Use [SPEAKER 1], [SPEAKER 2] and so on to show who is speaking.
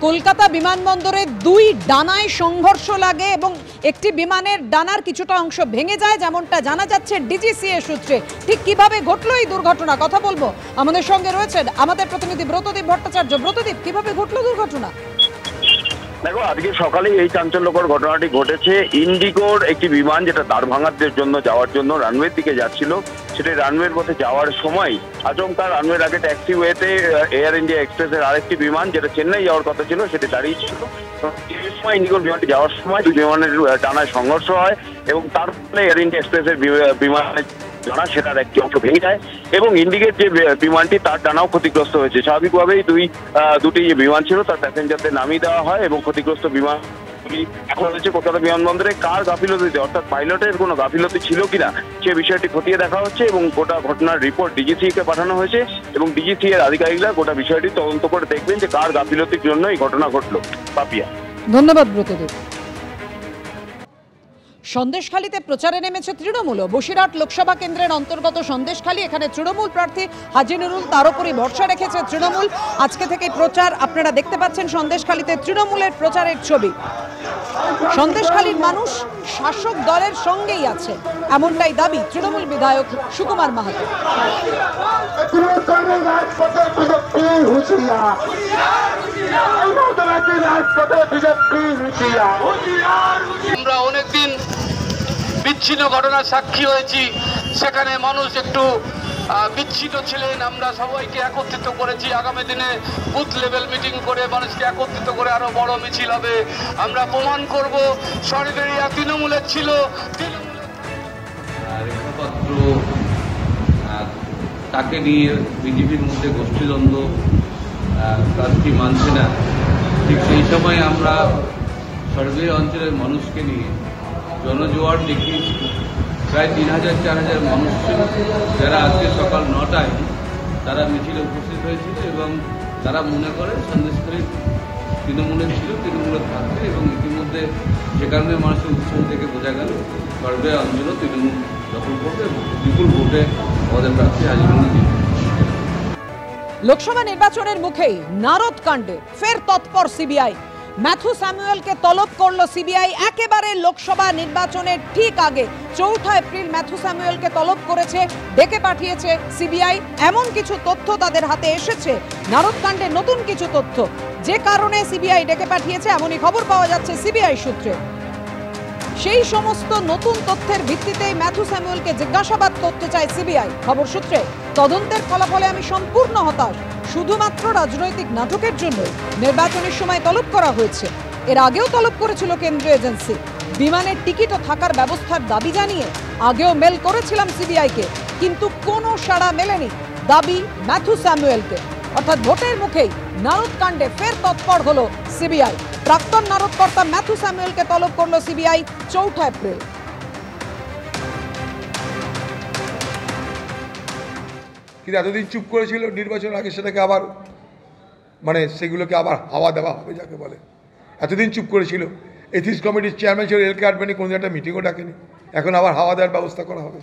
[SPEAKER 1] কলকাতা বিমানবন্দরে দুই ডানায় সংঘর্ষ লাগে এবং একটি বিমানের ডানার কিছুটা অংশ ভেঙে যায়, যেমনটা জানা যাচ্ছে ডিজিসিএ সূত্রে। ঠিক কিভাবে ঘটলো এই দুর্ঘটনা, কথা বলবো। আমাদের সঙ্গে রয়েছেন আমাদের প্রতিনিধি ব্রতদীপ ভট্টাচার্য। ব্রতদীপ, কিভাবে ঘটলো দুর্ঘটনা?
[SPEAKER 2] দেখো, আজকে সকালে এই চাঞ্চল্যকর ঘটনাটি ঘটেছে। ইন্ডিগোর একটি বিমান যেটা দারভাঙার জন্য যাওয়ার জন্য রানওয়ের দিকে যাচ্ছিল, সেটি রানওয়ের পথে যাওয়ার সময় আচমকা রানওয়ের আগে ট্যাক্সিওয়েতে এয়ার ইন্ডিয়া এক্সপ্রেসের আরেকটি বিমান যেটা চেন্নাই যাওয়ার কথা ছিল সেটি দাঁড়িয়ে ছিল। এই সময় ইন্ডিগোর বিমানটি যাওয়ার সময় দুই বিমানের ডানায় সংঘর্ষ হয় এবং তার ফলে এয়ার ইন্ডিয়া এক্সপ্রেসের বিমানের ডানা সেটার একটি অংশ ভেঙে যায় এবং ইন্ডিগের যে বিমানটি তার ডানাও ক্ষতিগ্রস্ত হয়েছে। স্বাভাবিকভাবেই দুটি যে বিমান ছিল তার প্যাসেঞ্জারদের নামিয়ে দেওয়া হয় এবং ক্ষতিগ্রস্ত বিমান এখন হচ্ছে কলকাতা বিমানবন্দরে কার গাফিলতিতে, অর্থাৎ পাইলটের কোনো গাফিলতি ছিল কিনা সে বিষয়টি খতিয়ে দেখা হচ্ছে এবং গোটা ঘটনার রিপোর্ট ডিজিসিএ-কে পাঠানো হয়েছে এবং ডিজিসিএ এর আধিকারিকরা গোটা বিষয়টি তদন্ত করে দেখবেন যে কার গাফিলতির জন্য এই ঘটনা ঘটলো। পাপিয়া,
[SPEAKER 1] ধন্যবাদ ব্রতদীপ। সন্দেশখালীতে প্রচারে নেমেছে তৃণমূল। বসিরহাট লোকসভা কেন্দ্রের অন্তর্গত সন্দেশখালী, এখানে তৃণমূল প্রার্থী হাজি নুরুল, তার উপরই ভরসা রেখেছে তৃণমূল। আজকে থেকে প্রচার আপনারা দেখতে পাচ্ছেন সন্দেশখালীতে তৃণমূলের প্রচারের ছবি। সন্দেশখালীর মানুষ শাসক দলের সঙ্গেই আছে, এমনটাই দাবি তৃণমূল বিধায়ক সুকুমার মাহাতো।
[SPEAKER 3] আমরা অনেকদিন বিচ্ছিন্ন ঘটনার সাক্ষী হয়েছি, সেখানে মানুষ একটু বিচ্ছিন্ন ছিলেন। আমরা সবাইকে একত্রিত করেছি, আগামী দিনে বুথ লেভেল মিটিং করে মানুষকে একত্রিত করে আরো বড় মিছিল হবে। আমরা প্রমাণ করব সরকারি তৃণমূলের ছিল।
[SPEAKER 4] রেখাপত্র তাকে নিয়ে বিজেপির মধ্যে গোষ্ঠীদ্বন্দ্ব, প্রার্থী মানছে না। ঠিক সেই সময় আমরা সর্বে অঞ্চলের মানুষকে নিয়ে জনজোয়ার দেখিয়েছি। প্রায় 3000-4000 মানুষ ছিল, যারা আজকে সকাল 9টায় তারা মিছিলে উপস্থিত হয়েছিল এবং তারা মনে করে সন্দেশখালী তৃণমূলের ছিল, তৃণমূলের থাকবে এবং ইতিমধ্যে যে কারণে মানুষের উৎসাহ থেকে বোঝা গেল সর্বে অঞ্চলও তৃণমূল দখল করবে এবং বিপুল ভোটে আমাদের প্রার্থী হাজি নুরুল জিতবে।
[SPEAKER 1] লোকসভা নির্বাচনের মুখেই নারদ কাণ্ডে ফের তৎপর সিবিআই। ম্যাথু স্যামুয়েলকে তলব করলো সিবিআই একেবারে লোকসভা নির্বাচনের ঠিক আগে। 4 এপ্রিল ম্যাথু স্যামুয়েলকে তলব করেছে, ডেকে পাঠিয়েছে সিবিআই। এমন কিছু তথ্য তাদের হাতে এসেছে, নারদ কাণ্ডে নতুন কিছু তথ্য, যে কারণে সিবিআই ডেকে পাঠিয়েছে এমনই খবর পাওয়া যাচ্ছে সিবিআই সূত্রে। সেই সমস্ত নতুন তথ্যের ভিত্তিতেই ম্যাথু স্যামুয়েলকে জিজ্ঞাসাবাদ করতে চায় সিবিআই। খবর সূত্রে, তদন্তের ফলাফলে আমি সম্পূর্ণ হতাশ, শুধুমাত্র রাজনৈতিক নাটকের জন্য নির্বাচনের সময় তলব করা হয়েছে। এর আগেও তলব করেছিল কেন্দ্রীয় এজেন্সি। বিমানের টিকিট ও থাকার ব্যবস্থার দাবি জানিয়ে আগেও মেল করেছিলাম সিবিআইকে, কিন্তু কোনো সাড়া মেলেনি। দাবি ম্যাথু স্যামুয়েলকে, অর্থাৎ ভোটের মুখেই নারদ কাণ্ডে ফের তৎপর হলো সিবিআই। প্রাক্তন নারদ কর্তা ম্যাথু স্যামুয়েলকে তলব করলো সিবিআই 4 এপ্রিল।
[SPEAKER 5] কিন্তু এতদিন চুপ করেছিল নির্বাচন আগে, সেটাকে আবার সেগুলোকে আবার হাওয়া দেওয়া হবে যাকে বলে। এতদিন চুপ করেছিল, এথিক্স কমিটির চেয়ারম্যান ছিল এল কে আডবাণী, কোনো একটা মিটিংও ডাকেনি, এখন আবার হাওয়া দেওয়ার ব্যবস্থা করা হবে।